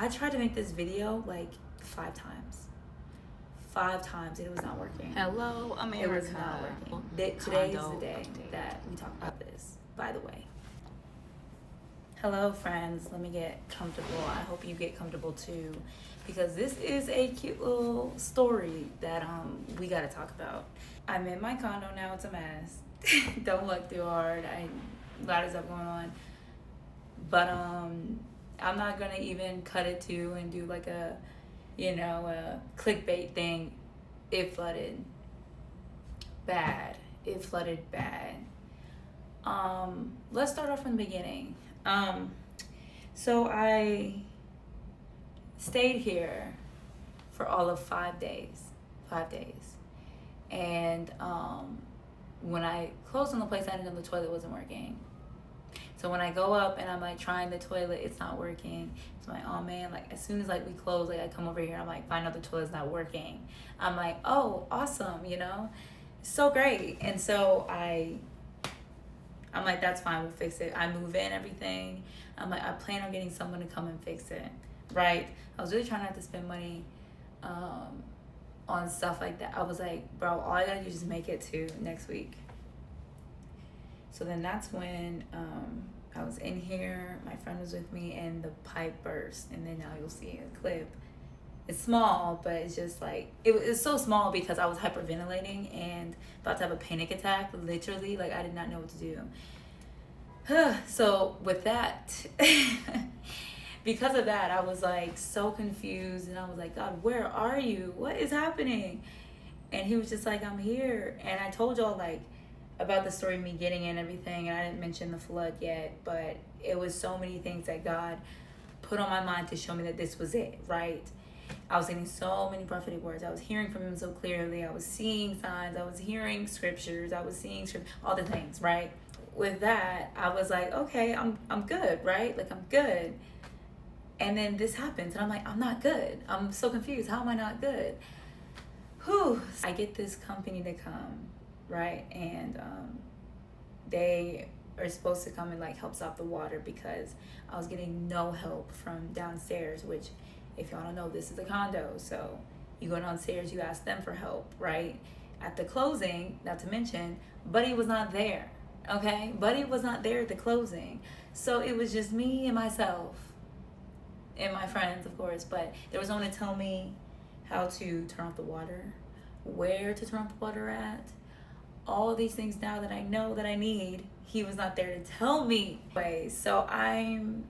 I tried to make this video like 5 times. 5 times and it was not working. Hello, America. It was not working. Today is the day that we talk about this, by the way. Hello, friends. Let me get comfortable. I hope you get comfortable too, because this is a cute little story that we got to talk about. I'm in my condo now. It's a mess. Don't look too hard. A lot of stuff going on. But I'm not going to even cut it to and do like a clickbait thing. It flooded bad. It flooded bad. Let's start off from the beginning. So I stayed here for all of 5 days. 5 days. And when I closed on the place, I didn't know the toilet wasn't working. So when I go up and I'm like trying the toilet, it's not working. So I'm like, oh man, like as soon as like we close, like I come over here, I'm like, find out the toilet's not working. I'm like, oh, awesome, so great. And so I'm like, that's fine, we'll fix it. I move in everything. I'm like, I plan on getting someone to come and fix it, right? I was really trying not to spend money on stuff like that. I was like, bro, all I gotta do is just make it to next week. So then that's when I was in here, my friend was with me, and the pipe burst. And then now you'll see a clip. It's small, but it's just like, it's so small because I was hyperventilating and about to have a panic attack, literally. Like, I did not know what to do. So with that, because of that, I was like so confused. And I was like, God, where are you? What is happening? And he was just like, I'm here. And I told y'all like about the story of me getting in everything, and I didn't mention the flood yet, but it was so many things that God put on my mind to show me that this was it, right? I was getting so many prophetic words. I was hearing from him so clearly. I was seeing signs. I was hearing scriptures. I was seeing all the things, right? With that, I was like, okay, I'm good, right? Like, I'm good. And then this happens, and I'm like, I'm not good. I'm so confused. How am I not good? Whew. I get this company to come, right? And they are supposed to come and like help stop the water because I was getting no help from downstairs, which, if y'all don't know, this is a condo, so you go downstairs, you ask them for help, right? At the closing, not to mention, Buddy was not there, okay? Buddy was not there at the closing. So it was just me and myself and my friends, of course, but there was no one to tell me how to turn off the water, where to turn off the water at. All these things now that I know that I need, he was not there to tell me. So I'm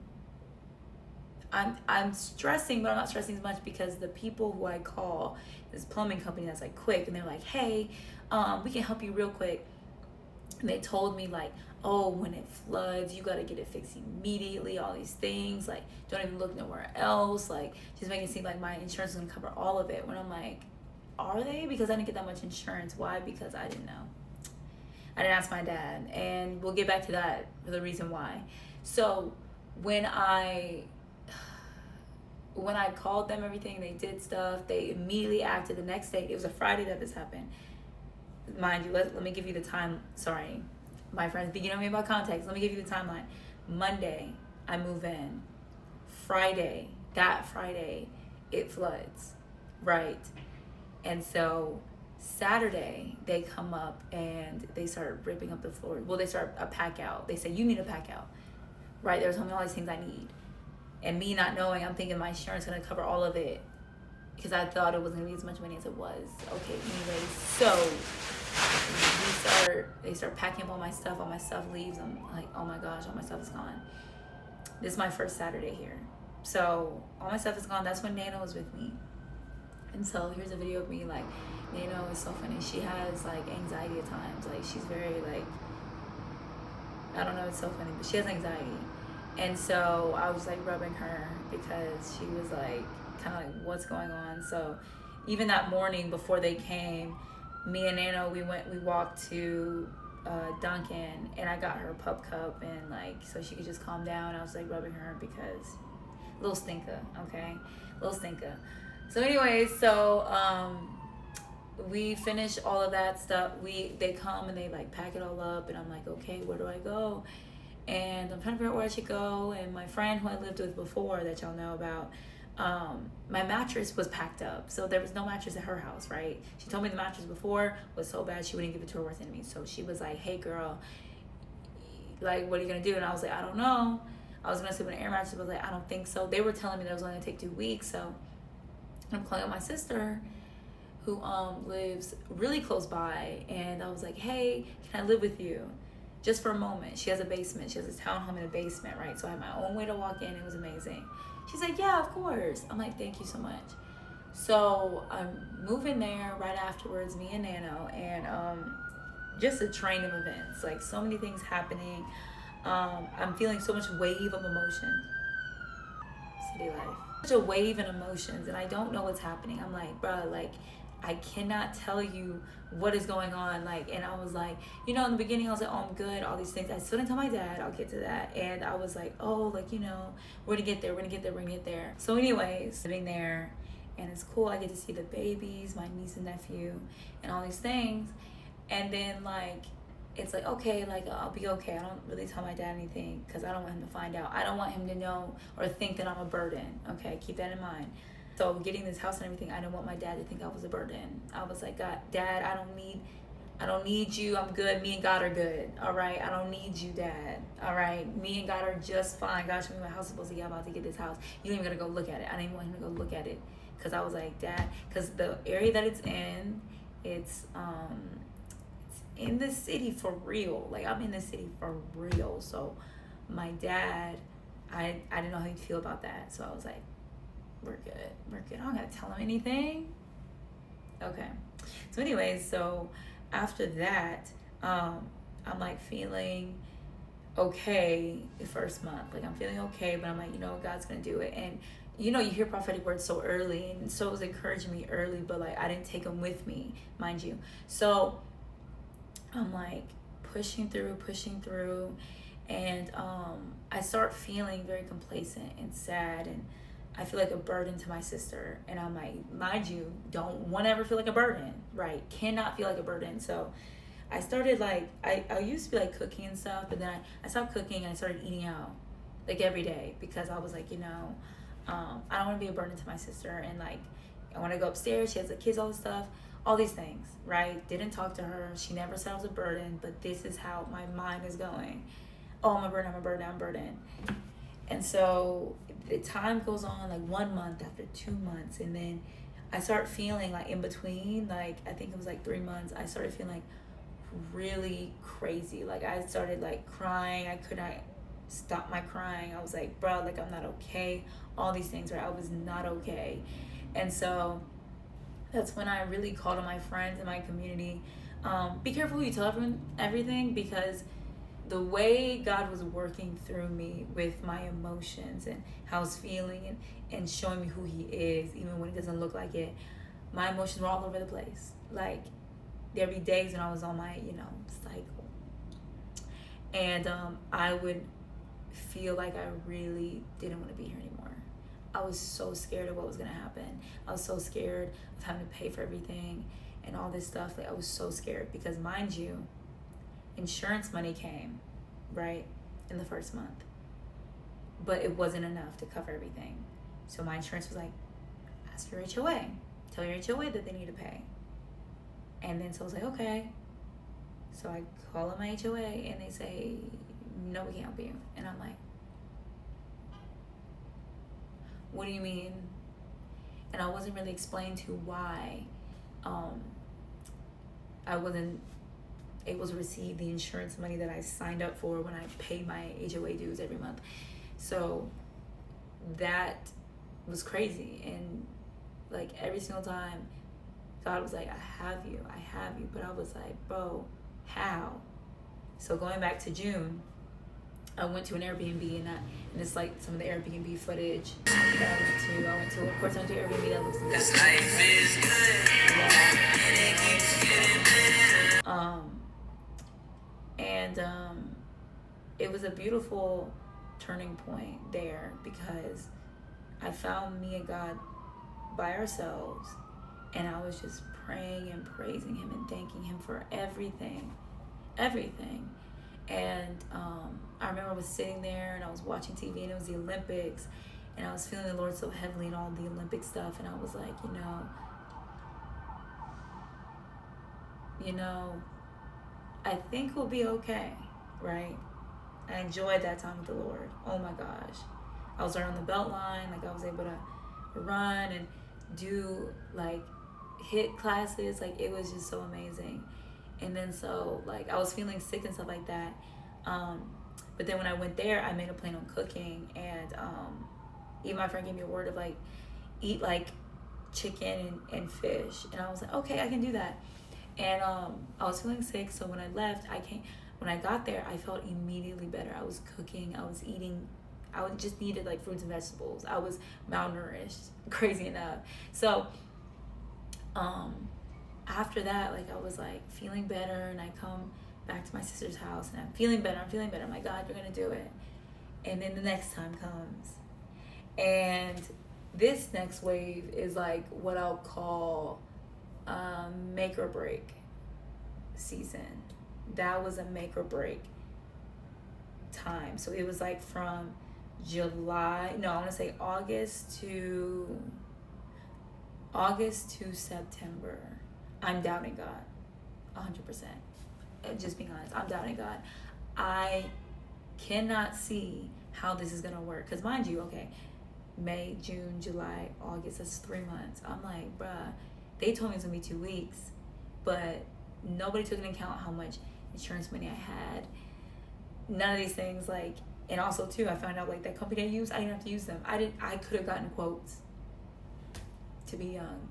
stressing, but I'm not stressing as much because the people who I call, this plumbing company that's like quick, and they're like, hey, we can help you real quick. And they told me like, oh, when it floods, you got to get it fixed immediately, all these things, like don't even look nowhere else, like just make it seem like my insurance is gonna cover all of it. When I'm like, are they? Because I didn't get that much insurance. Why? Because I didn't know. I didn't ask my dad, and we'll get back to that for the reason why. So when I called them, everything, they did stuff, they immediately acted the next day. It was a Friday that this happened. Mind you, let me give you the time. Sorry, my friends, beginning me about context. Let me give you the timeline. Monday, I move in. That Friday, it floods, right? And so Saturday, they come up and they start ripping up the floor. Well, they start a pack out. They say, you need a pack out, right? There's all these things I need. And me not knowing, I'm thinking my insurance is going to cover all of it because I thought it wasn't going to be as much money as it was. Okay, anyway, so they start packing up all my stuff leaves. I'm like, oh my gosh, all my stuff is gone. This is my first Saturday here. So all my stuff is gone. That's when Nana was with me. And so here's a video of me, like, Nana is so funny. She has like anxiety at times. Like, she's very like, I don't know, it's so funny, but she has anxiety. And so I was like rubbing her because she was like kind of like, what's going on? So even that morning before they came, me and Nana, we walked to Dunkin', and I got her a pup cup, and like, so she could just calm down. I was like rubbing her because little stinker, okay? Little stinker. So anyways, so we finish all of that stuff. They come and they like pack it all up, and I'm like, okay, where do I go? And I'm trying to figure out where I should go. And my friend who I lived with before that y'all know about, my mattress was packed up. So there was no mattress at her house, right? She told me the mattress before was so bad she wouldn't give it to her worst enemy. So she was like, hey girl, like, what are you gonna do? And I was like, I don't know. I was gonna sleep on an air mattress, but I was like, I don't think so. They were telling me that it was only gonna take 2 weeks. So I'm calling up my sister who lives really close by, and I was like, hey, can I live with you just for a moment? She has a basement. She has a townhome in a basement, right? So I had my own way to walk in. It was amazing. She's like, yeah, of course. I'm like, thank you so much. So I'm moving there right afterwards, me and Nano, and just a train of events, like so many things happening. I'm feeling so much wave of emotion. City life. Such a wave in emotions, and I don't know what's happening. I'm like, bruh, like, I cannot tell you what is going on. Like, and I was like, in the beginning I was like, oh, I'm good, all these things. I still didn't tell my dad. I'll get to that. And I was like, oh, like, we're gonna get there. So anyways, sitting there, and it's cool. I get to see the babies, my niece and nephew, and all these things. And then like, it's like, okay, like, I'll be okay. I don't really tell my dad anything because I don't want him to find out. I don't want him to know or think that I'm a burden. Okay, keep that in mind. So getting this house and everything, I didn't want my dad to think I was a burden. I was like, God, Dad, I don't need you. I'm good. Me and God are good. All right. I don't need you, Dad. All right. Me and God are just fine. God showed me my house is supposed to get. I'm about to get this house. You ain't even gonna go look at it. I didn't even want him to go look at it because I was like, Dad, because the area that it's it's in the city for real. Like, I'm in the city for real. So my dad, I didn't know how he'd feel about that. So I was like, we're good. I don't gotta tell him anything. Okay. So anyways, so after that, I'm like feeling okay the first month. Like, I'm feeling okay, but I'm like, God's gonna do it. And you hear prophetic words so early, and so it was encouraging me early, but like, I didn't take them with me, mind you. So I'm like pushing through, and I start feeling very complacent and sad, and I feel like a burden to my sister. And I'm like, mind you, don't want to ever feel like a burden, right? Cannot feel like a burden. So I started like, I used to be like cooking and stuff, but then I stopped cooking and I started eating out like every day because I was like, I don't want to be a burden to my sister. And like, I want to go upstairs. She has the kids, all this stuff, all these things, right? Didn't talk to her. She never said I was a burden, but this is how my mind is going. Oh, I'm a burden. And so the time goes on, like 1 month after 2 months, and then I start feeling like in between, like I think it was like 3 months, I started feeling like really crazy. Like I started like crying. I could not stop my crying. I was like, bro, like I'm not okay. All these things, right? I was not okay. And so that's when I really called on my friends in my community. Be careful who you tell everything, because the way God was working through me with my emotions and how I was feeling and showing me who he is, even when it doesn't look like it, my emotions were all over the place. Like, there'd be days when I was on my, cycle. And I would feel like I really didn't want to be here anymore. I was so scared of what was going to happen. I was so scared of having to pay for everything and all this stuff. Like, I was so scared because, mind you, insurance money came, right, in the first month, but it wasn't enough to cover everything. So my insurance was like, ask your HOA, tell your HOA that they need to pay. And then so I was like, okay. So I call up my HOA and they say, no, we can't help you. And I'm like, what do you mean? And I wasn't really explained to why I wasn't able to receive the insurance money that I signed up for when I paid my HOA dues every month. So that was crazy. And like every single time God was like, I have you. But I was like, bro, how? So going back to June, I went to an Airbnb, and it's like some of the Airbnb footage that I went to. Of course, I went to Airbnb that looks good. Life is good. And it keeps getting better. It was a beautiful turning point there, because I found me and God by ourselves, and I was just praying and praising him and thanking him for everything. And I remember I was sitting there and I was watching TV, and it was the Olympics, and I was feeling the Lord so heavily and all the Olympic stuff, and I was like, you know, I think we'll be okay, right? I enjoyed that time with the Lord. Oh my gosh. I was right on the belt line. Like, I was able to run and do, like, HIIT classes. Like, it was just so amazing. And then so, like, I was feeling sick and stuff like that. But then when I went there, I made a plan on cooking. And even my friend gave me a word of, like, eat, like, chicken and fish. And I was like, okay, I can do that. And I was feeling sick. So when I left, when I got there, I felt immediately better. I was cooking. I was eating. I just needed, like, fruits and vegetables. I was malnourished, crazy enough. So after that, like, I was, like, feeling better, and I come back to my sister's house, and I'm feeling better. I'm like, God, you're going to do it. And then the next time comes. And this next wave is, like, what I'll call make or break season. That was a make or break time. So it was, like, from August to September. I'm doubting God 100%. Just being honest, I'm doubting God. I cannot see how this is gonna work, because mind you, okay, May, June, July, August, that's 3 months. I'm like, bruh, they told me it's gonna be 2 weeks, but nobody took into account how much insurance money I had. None of these things, like, and also too, I found out, like, that company I used, I didn't have to use them. I could have gotten quotes to be young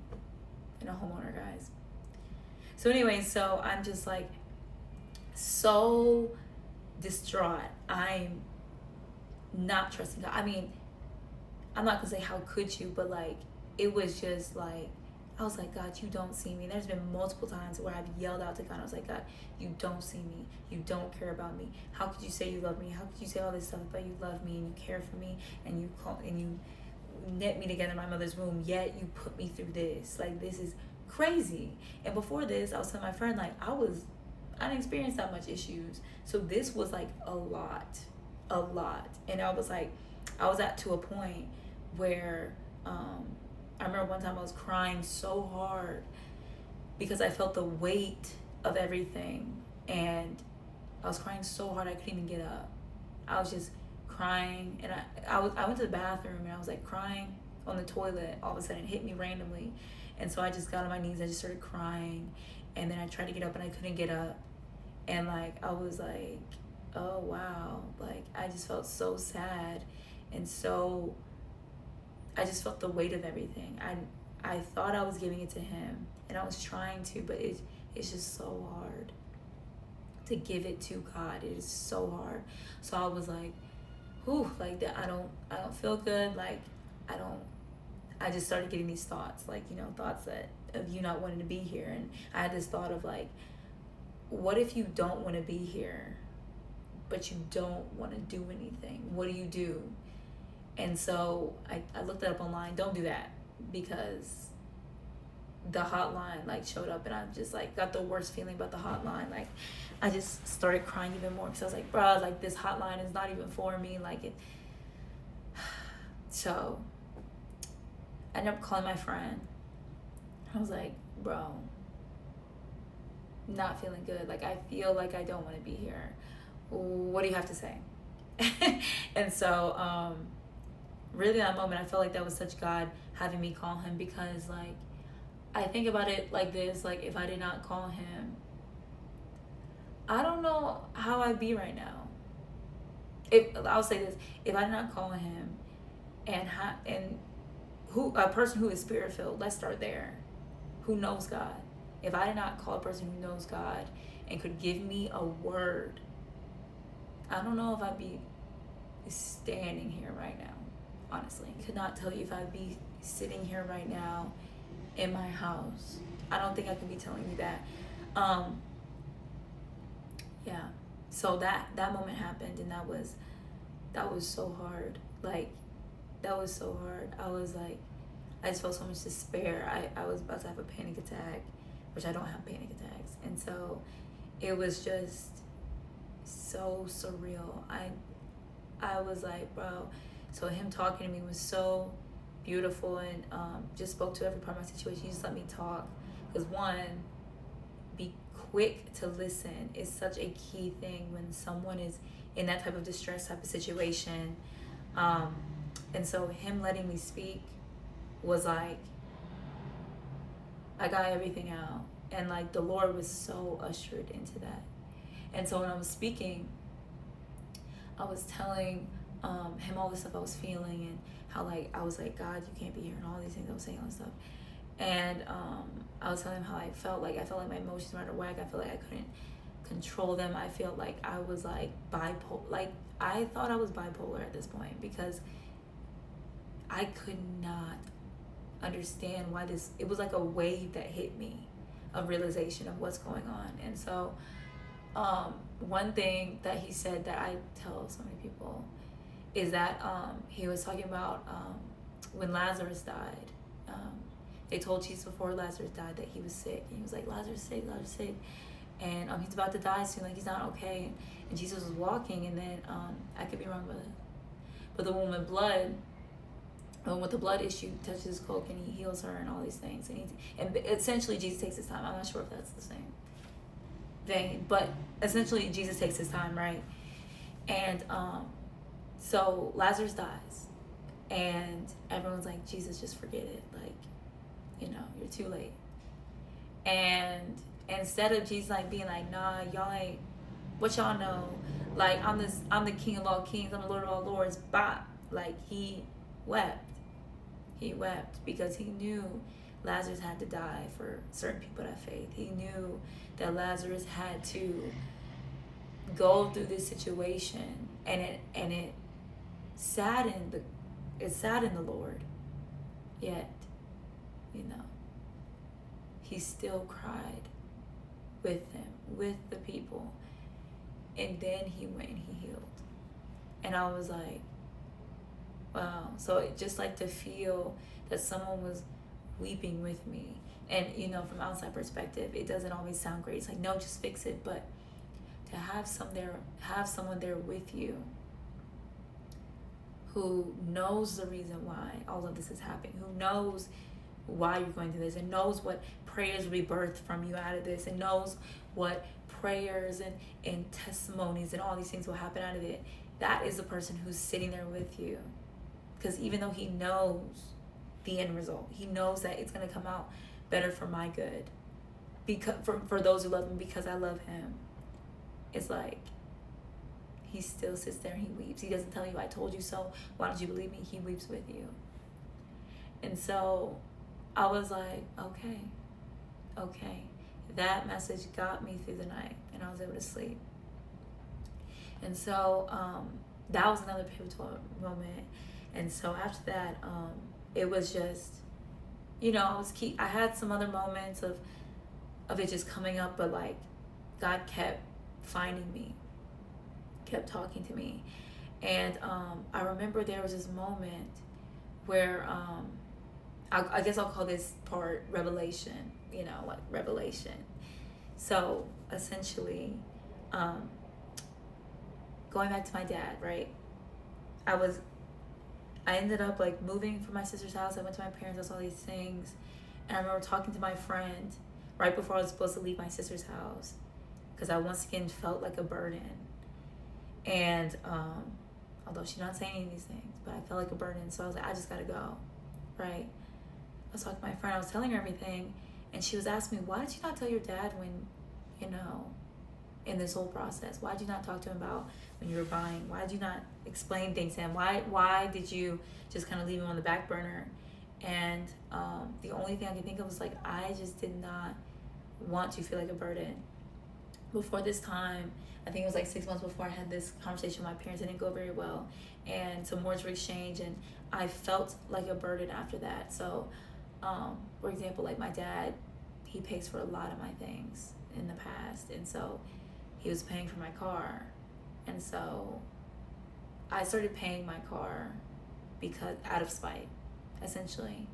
and a homeowner, guys. So anyway, so I'm just, like, so distraught. I'm not trusting God. I mean, I'm not gonna say how could you, but, like, it was just like, I was like, God, you don't see me. There's been multiple times where I've yelled out to God. I was like, God, you don't see me. You don't care about me. How could you say you love me? How could you say all this stuff about you love me and you care for me and you knit me together in my mother's womb, yet you put me through this? Like, this is crazy. And before this, I was telling my friend, like, I didn't experience that much issues. So this was, like, a lot. And I was like, I was to a point where, I remember one time I was crying so hard because I felt the weight of everything, and I was crying so hard I couldn't even get up. I was just crying, and I went to the bathroom, and I was, like, crying on the toilet. All of a sudden it hit me randomly, and so I just got on my knees. I just started crying, and then I tried to get up and I couldn't get up, and, like, I was like, oh wow, like, I just felt so sad, and so I just felt the weight of everything. I thought I was giving it to him, and I was trying to, but it's just so hard to give it to God. It is so hard. So I was like, whew, like, that I don't feel good. Like, I just started getting these thoughts, like, thoughts of you not wanting to be here. And I had this thought of, like, what if you don't want to be here, but you don't want to do anything? What do? And so I looked it up online. Don't do that, because the hotline, like, showed up, and I just, like, got the worst feeling about the hotline. Like, I just started crying even more, because I was like, bro, like, this hotline is not even for me. Like, it. So I ended up calling my friend. I was like, bro, not feeling good. Like, I feel like I don't want to be here. What do you have to say? And so really, that moment, I felt like that was such God having me call him, because, like, I think about it like this, like, if I did not call him, I don't know how I'd be right now. I'll say this, if I did not call him, and a person who is spirit filled, let's start there, who knows God. If I did not call a person who knows God and could give me a word, I don't know if I'd be standing here right now. Honestly, could not tell you if I'd be sitting here right now in my house. I don't think I could be telling you that. Yeah. So that moment happened, and that was so hard. Like, that was so hard. I was like, I just felt so much despair. I was about to have a panic attack, which I don't have panic attacks, and so it was just so surreal. I was like, bro. So him talking to me was so beautiful, and just spoke to every part of my situation. He just let me talk, because one, be quick to listen is such a key thing when someone is in that type of distress type of situation. And so him letting me speak was like, I got everything out, and like the Lord was so ushered into that. And so when I was speaking, I was telling him all the stuff I was feeling, and how like I was like, God, you can't be here, and all these things I was saying, all this stuff. And I was telling him how I felt like my emotions were out of whack. I felt like I couldn't control them. I felt like I was like bipolar. Like I thought I was bipolar at this point, because I could not understand why it was like a wave that hit me of realization of what's going on. And so one thing that he said that I tell so many people is that he was talking about when Lazarus died. They told Jesus before Lazarus died that he was sick. And he was like, Lazarus sick, Lazarus sick. And he's about to die soon, like he's not okay. And Jesus was walking, and then I could be wrong with it, but the woman with the blood issue touches his cloak, and he heals her and all these things. And essentially Jesus takes his time. I'm not sure if that's the same vein, but essentially Jesus takes his time, right? And so Lazarus dies, and everyone's like, Jesus, just forget it. Like, you're too late. And instead of Jesus like being like, nah, y'all ain't, what y'all know, like I'm the King of all kings, I'm the Lord of all lords, bop, like he wept because he knew Lazarus had to die for certain people to have faith. He knew that Lazarus had to go through this situation, and it saddened the Lord, yet he still cried with them, with the people. And then he went and he healed. And I was like, wow. So it just like to feel that someone was weeping with me. And from outside perspective, it doesn't always sound great. It's like, no, just fix it. But to have someone there with you who knows the reason why all of this is happening, who knows why you're going through this, and knows what prayers will be birthed from you out of this, and knows what prayers and testimonies and all these things will happen out of it. That is the person who's sitting there with you. Because even though he knows the end result, he knows that it's going to come out better for my good, because for those who love him, because I love him. It's like he still sits there and he weeps. He doesn't tell you, I told you so, why don't you believe me? He weeps with you. And so I was like, okay. That message got me through the night, and I was able to sleep. And so that was another pivotal moment. And so after that, it was just, I had some other moments of it just coming up, but like God kept finding me, kept talking to me. And I remember there was this moment where I guess I'll call this part revelation, like revelation. So essentially, going back to my dad, right? I ended up like moving from my sister's house. I went to my parents' house, all these things. And I remember talking to my friend right before I was supposed to leave my sister's house, because I once again felt like a burden. And although she's not saying any of these things, but I felt like a burden. So I was like, I just gotta go, right? I was talking to my friend, I was telling her everything, and she was asking me, why did you not tell your dad when, in this whole process? Why did you not talk to him about when you were buying? Why did you not explain things to him? Why did you just kind of leave him on the back burner? And the only thing I could think of was like, I just did not want to feel like a burden. Before this time, I think it was like 6 months before, I had this conversation with my parents. It didn't go very well, and some words were exchanged, and I felt like a burden after that. So for example, like my dad, he pays for a lot of my things in the past, and so he was paying for my car. And so I started paying my car because out of spite, essentially.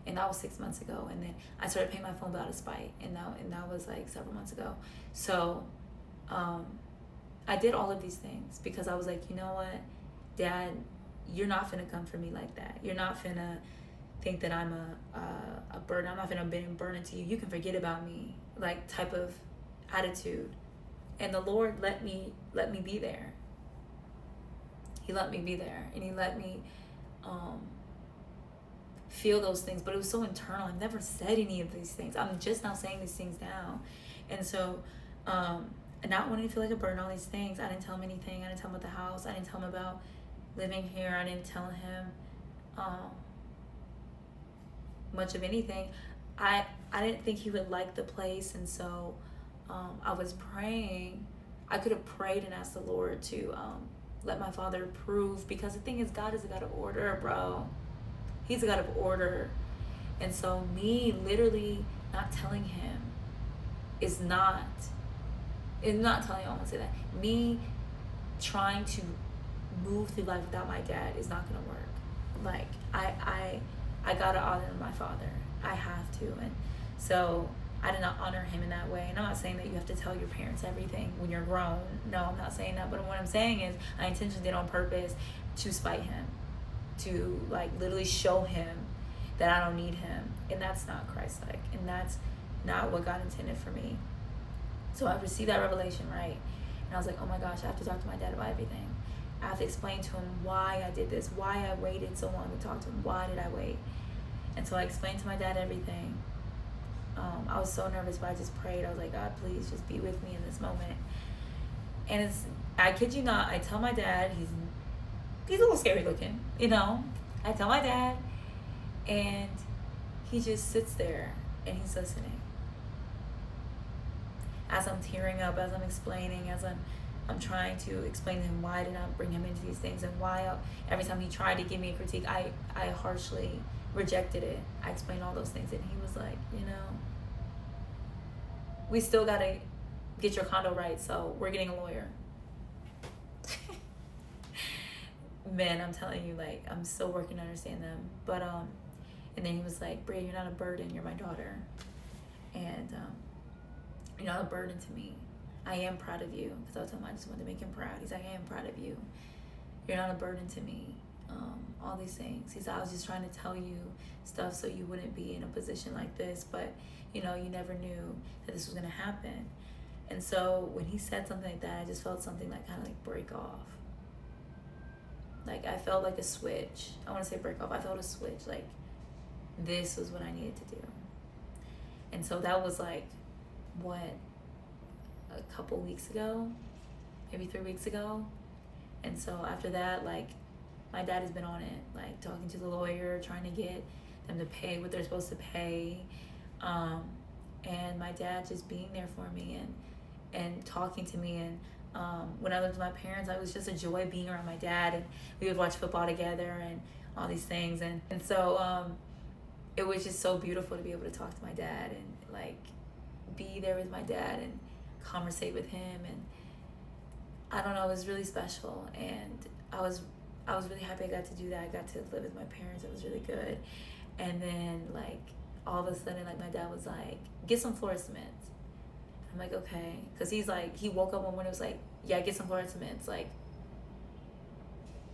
And that was 6 months ago. And then I started paying my phone bill out of spite, and that was like several months ago. So I did all of these things because I was like, you know what, Dad you're not finna come for me like that. You're not finna think that I'm a burden. I'm not finna be burden to you. You can forget about me, like type of attitude. And the Lord let me be there. He let me be there, and He let me feel those things. But it was so internal. I've never said any of these things. I'm just now saying these things now. And so not wanting to feel like a burden, all these things, I didn't tell him anything. I didn't tell him about the house. I didn't tell him about living here. I didn't tell him much of anything. I didn't think he would like the place, and so I was praying. I could have prayed and asked the Lord to let my father approve, because the thing is, God is a God of order, bro. He's a God of order. And so me literally not telling him is not telling him. I want to say that. Me trying to move through life without my dad is not going to work. Like, I got to honor my father. I have to. And so I did not honor him in that way. And I'm not saying that you have to tell your parents everything when you're grown. No, I'm not saying that. But what I'm saying is I intentionally did on purpose to spite him, to like literally show him that I don't need him. And that's not Christ-like. And that's not what God intended for me. So I received that revelation, right? And I was like, oh my gosh, I have to talk to my dad about everything. I have to explain to him why I did this, why I waited so long to talk to him, why did I wait? And so I explained to my dad everything. I was so nervous, but I just prayed. I was like, God, please just be with me in this moment. And I kid you not, I tell my dad, he's a little scary looking, you know? I tell my dad, and he just sits there and he's listening. As I'm tearing up, as I'm explaining, as I'm trying to explain to him why I did not bring him into these things, and why every time he tried to give me a critique, I harshly rejected it. I explained all those things, and he was like, you know, we still gotta get your condo right, so we're getting a lawyer. Man, I'm telling you, like, I'm still working to understand them. But and then he was like, Bria, you're not a burden, you're my daughter, and you're not a burden to me. I am proud of you. Because I was telling him I just wanted to make him proud. He's like, I am proud of you. You're not a burden to me. All these things. He said, I was just trying to tell you stuff so you wouldn't be in a position like this. But, you know, you never knew that this was going to happen. And so when he said something like that, I just felt something like kind of like break off. Like I felt like a switch. I want to say break off. I felt a switch. Like this was what I needed to do. And so that was like, what, a couple weeks ago, maybe 3 weeks ago. And so after that, like, my dad has been on it, like talking to the lawyer, trying to get them to pay what they're supposed to pay, and my dad just being there for me and talking to me. And when I lived with my parents, it was just a joy being around my dad, and we would watch football together and all these things. And so it was just so beautiful to be able to talk to my dad and like be there with my dad and conversate with him. And I don't know, it was really special, and I was really happy I got to do that. I got to live with my parents. It was really good. And then like all of a sudden, like my dad was like, get some floor cement. I'm like, okay. Because he's like, he woke up one morning and was like, yeah, get some floor cement. Like,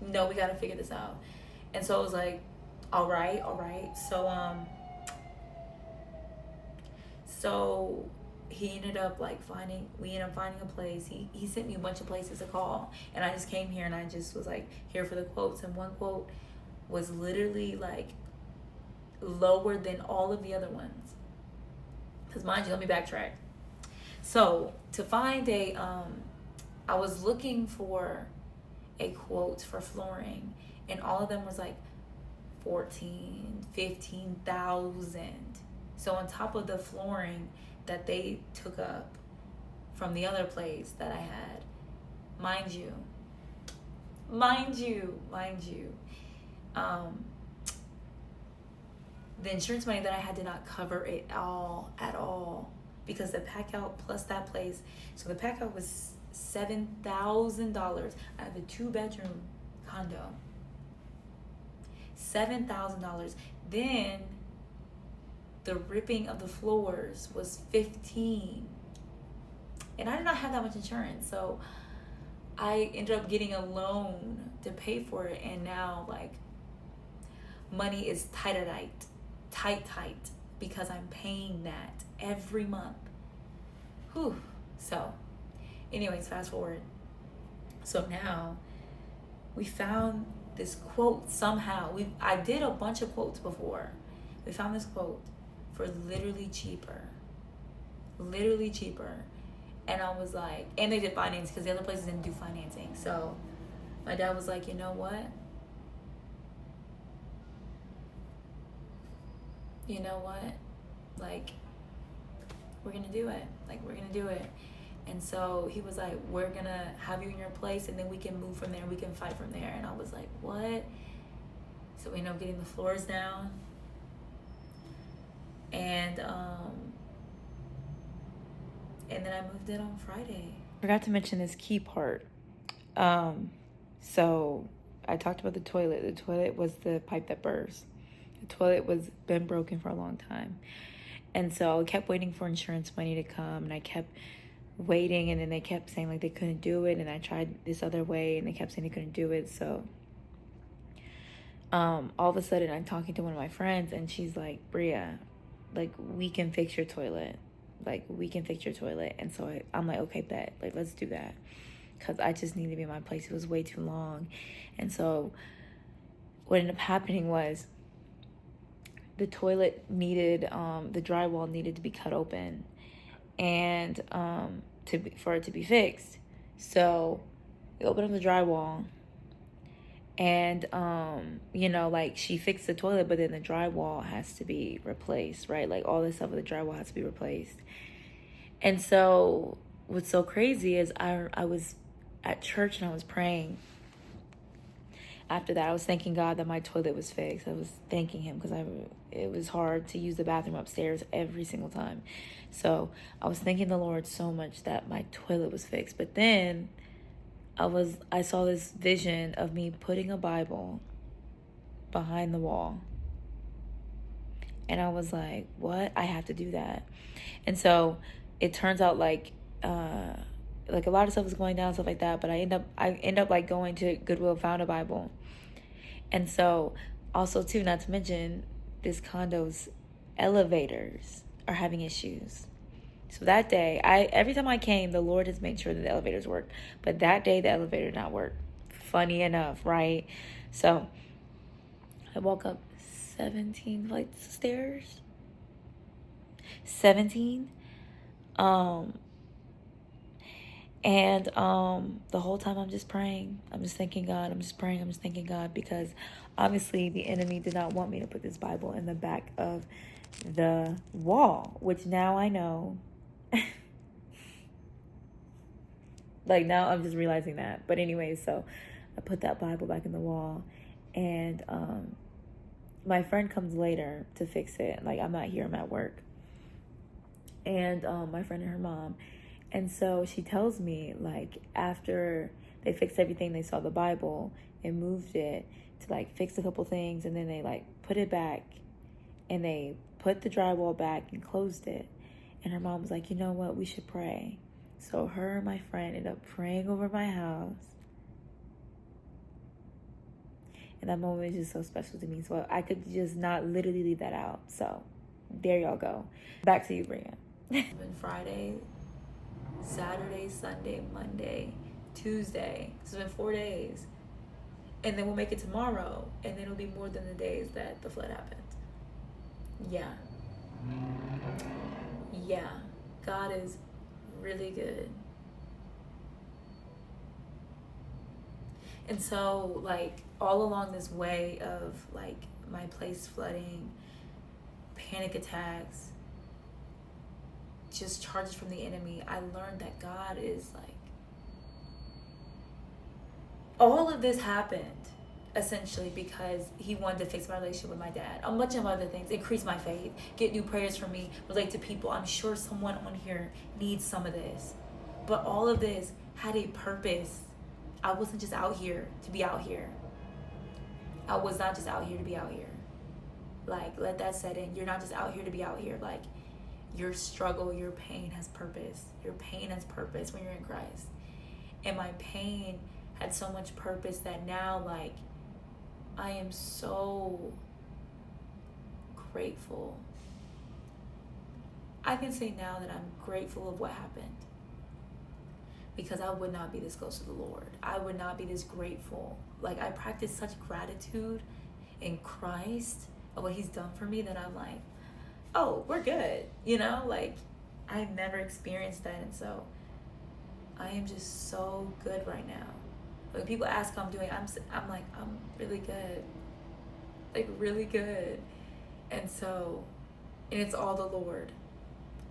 no, we got to figure this out. And so I was like, all right. So he ended up like we ended up finding a place. He sent me a bunch of places to call, and I just came here and I just was like here for the quotes. And one quote was literally like lower than all of the other ones. Because mind you, let me backtrack. So to find I was looking for a quote for flooring, and all of them was like 14, 15,000. So on top of the flooring that they took up from the other place that I had, mind you, the insurance money that I had did not cover it all at all, because the pack out plus that place, so the pack out was $7,000. I have a 2-bedroom condo, $7,000. Then the ripping of the floors was $15,000, and I did not have that much insurance. So I ended up getting a loan to pay for it, and now like money is tight because I'm paying that every month. Whew. So anyways, fast forward. So now we found this quote somehow. I did a bunch of quotes before. We found this quote for literally cheaper. And I was like, and they did finance because the other places didn't do financing. So my dad was like, you know what? Like, we're gonna do it. And so he was like, we're gonna have you in your place, and then we can move from there. We can fight from there. And I was like, what? So we ended up getting the floors down. And then I moved in on Friday. Forgot to mention this key part. So I talked about the toilet. The toilet was the pipe that burst. The toilet was been broken for a long time. And so I kept waiting for insurance money to come, and I kept waiting, and then they kept saying like they couldn't do it, and I tried this other way, and they kept saying they couldn't do it. So all of a sudden I'm talking to one of my friends, and she's like, Bria, like, we can fix your toilet. And so I'm like, okay, bet, like, let's do that, because I just need to be in my place. It was way too long. And so what ended up happening was the toilet needed, the drywall needed to be cut open, and for it to be fixed. So we opened up the drywall, and like, she fixed the toilet, but then the drywall has to be replaced, right? Like, all this stuff with the drywall has to be replaced. And so what's so crazy is I was at church and I was praying. After that, I was thanking God that my toilet was fixed. I was thanking him because it was hard to use the bathroom upstairs every single time. So I was thanking the Lord so much that my toilet was fixed. But then I saw this vision of me putting a Bible behind the wall. And I was like, what? I have to do that. And so it turns out like a lot of stuff was going down, stuff like that. But I end up like going to Goodwill, found a Bible. And so also too, not to mention, this condo's elevators are having issues. So that day, every time I came, the Lord has made sure that the elevators worked. But that day, the elevator did not work. Funny enough, right? So I woke up 17 flights of stairs. 17. And the whole time I'm just praying. I'm just thanking God. I'm just praying. I'm just thanking God, because obviously the enemy did not want me to put this Bible in the back of the wall, which now I know. Like, now I'm just realizing that. But anyway, so I put that Bible back in the wall, and my friend comes later to fix it. Like, I'm not here, I'm at work. And my friend and her mom. And so she tells me, like, after they fixed everything, they saw the Bible and moved it to, like, fix a couple things, and then they, like, put it back, and they put the drywall back and closed it. And her mom was like, you know what, we should pray. So her and my friend ended up praying over my house. And that moment is just so special to me. So I could just not literally leave that out. So there y'all go. Back to you, Bria. It's been Friday, Saturday, Sunday, Monday, Tuesday. It's been 4 days. And then we'll make it tomorrow. And then it'll be more than the days that the flood happened. Yeah. God is really good. And so, like, all along this way of, like, my place flooding, panic attacks, just charges from the enemy, I learned that God is, like, all of this happened essentially because he wanted to fix my relationship with my dad, a bunch of other things, increase my faith, get new prayers for me, relate to people. I'm sure someone on here needs some of this, but all of this had a purpose. I wasn't just out here to be out here. I was not just out here to be out here. Like, let that set in. You're not just out here to be out here. Like, your struggle, your pain has purpose. Your pain has purpose when you're in Christ. And my pain had so much purpose that now, like, I am so grateful. I can say now that I'm grateful of what happened, because I would not be this close to the Lord. I would not be this grateful. Like, I practice such gratitude in Christ of what he's done for me that I'm like, oh, we're good. You know, like, I've never experienced that. And so I am just so good right now. When people ask how I'm doing, I'm like, I'm really good. Like, really good. And so, and it's all the Lord.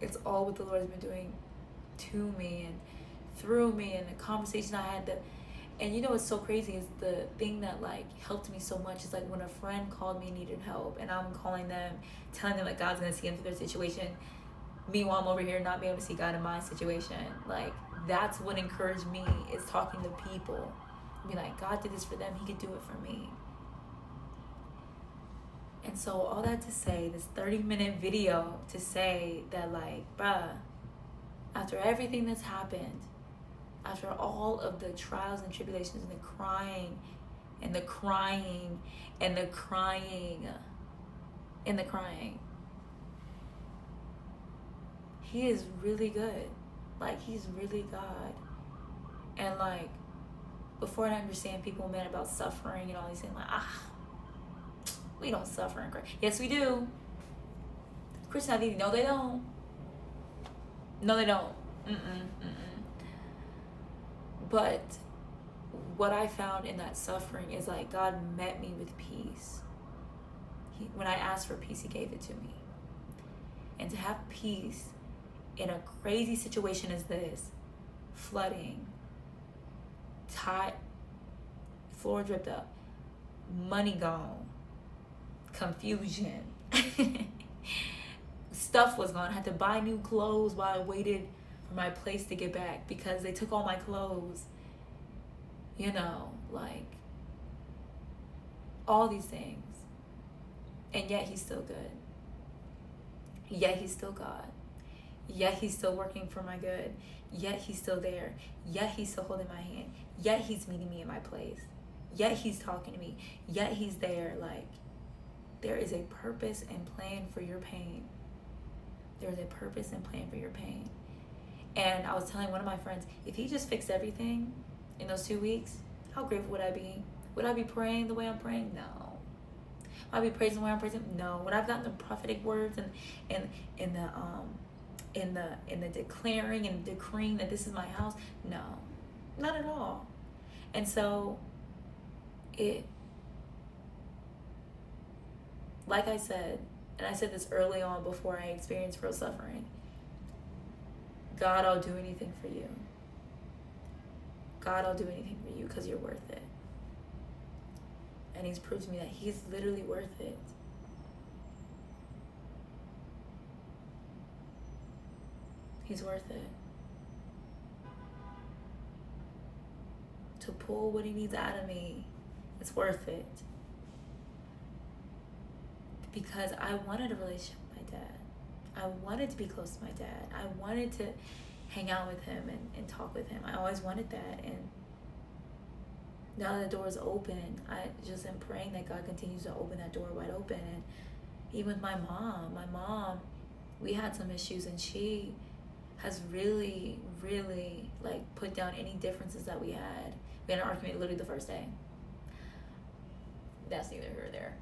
It's all what the Lord has been doing to me and through me, and the conversation I had to. And you know what's so crazy is the thing that like helped me so much is like when a friend called me, needed help, and I'm calling them, telling them like God's gonna see them through their situation. Meanwhile, I'm over here not being able to see God in my situation. Like, that's what encouraged me, is talking to people. Be like, God did this for them, he could do it for me. And so all that to say, this 30-minute video to say that, like, bruh, after everything that's happened, after all of the trials and tribulations and the crying and the crying and the crying and the crying, he is really good. Like, he's really God. And like, before I understand people mad about suffering and all these things, like, we don't suffer in Christ. Yes, we do. Christianity, no, they don't. No, they don't. But what I found in that suffering is like God met me with peace. When I asked for peace, he gave it to me. And to have peace in a crazy situation as this, flooding, floor dripped up, money gone, confusion, stuff was gone. I had to buy new clothes while I waited for my place to get back because they took all my clothes. You know, like, all these things. And yet he's still good. Yet he's still God. Yet he's still working for my good. Yet he's still there. Yet he's still holding my hand. Yet he's meeting me in my place. Yet he's talking to me. Yet he's there. Like, there is a purpose and plan for your pain. There is a purpose and plan for your pain. And I was telling one of my friends, if he just fixed everything in those 2 weeks, how grateful would I be? Would I be praying the way I'm praying? No. Would I be praising the way I'm praising? No. Would I have gotten the prophetic words and the declaring and decreeing that this is my house? No. Not at all. And so like I said, and I said this early on before I experienced real suffering, God, I'll do anything for you. God, I'll do anything for you because you're worth it. And he's proved to me that he's literally worth it. He's worth it. To pull what he needs out of me, it's worth it. Because I wanted a relationship with my dad. I wanted to be close to my dad. I wanted to hang out with him and talk with him. I always wanted that. And now that the door is open, I just am praying that God continues to open that door wide open. And even with my mom, we had some issues, and she has really, really like put down any differences that we had. We had an argument literally the first day. That's neither here or there.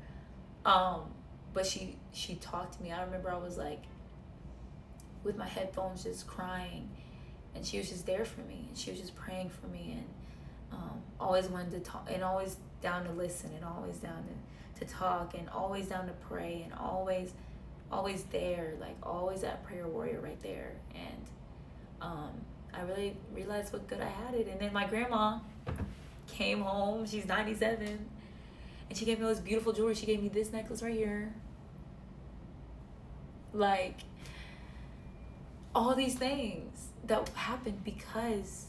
But she talked to me. I remember I was like with my headphones just crying, and she was just there for me, and she was just praying for me, and always wanted to talk, and always down to listen, and always down to talk, and always down to pray, and always there, like always that prayer warrior right there. And I really realized what good I had it. And then my grandma came home. She's 97, and she gave me all this beautiful jewelry. She gave me this necklace right here. Like, all these things that happened because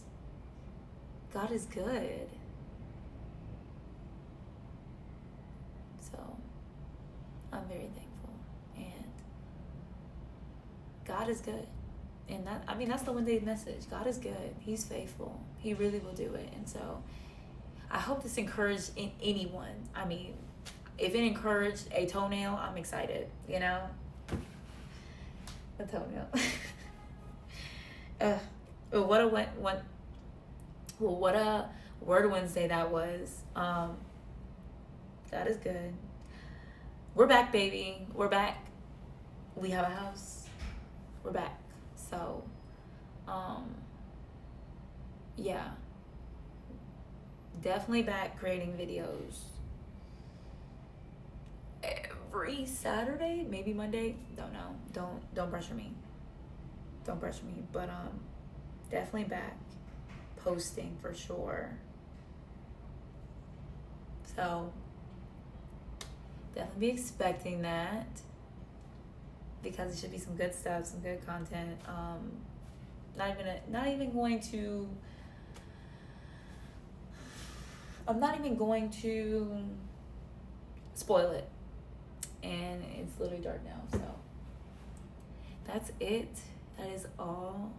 God is good. So I'm very thankful. And God is good. And that, I mean, that's the one day message. God is good. He's faithful. He really will do it. And so I hope this encouraged in anyone. I mean, if it encouraged a toenail, I'm excited, you know? A toenail. What a Word Wednesday that was. God is good. We're back, baby. We're back. We have a house. We're back. So, yeah. Definitely back creating videos every Saturday, maybe Monday. Don't know. Don't pressure me. Don't pressure me. But definitely back posting for sure. So definitely be expecting that, because it should be some good stuff, some good content. Not even going to spoil it. And it's literally dark now, so that's it. That is all.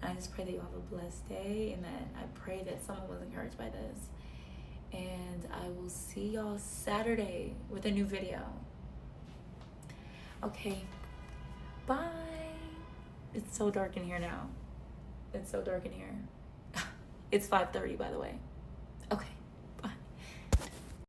I just pray that you have a blessed day, and that I pray that someone was encouraged by this. And I will see y'all Saturday with a new video. Okay, bye. It's so dark in here now. It's so dark in here. It's 5:30, by the way. Okay.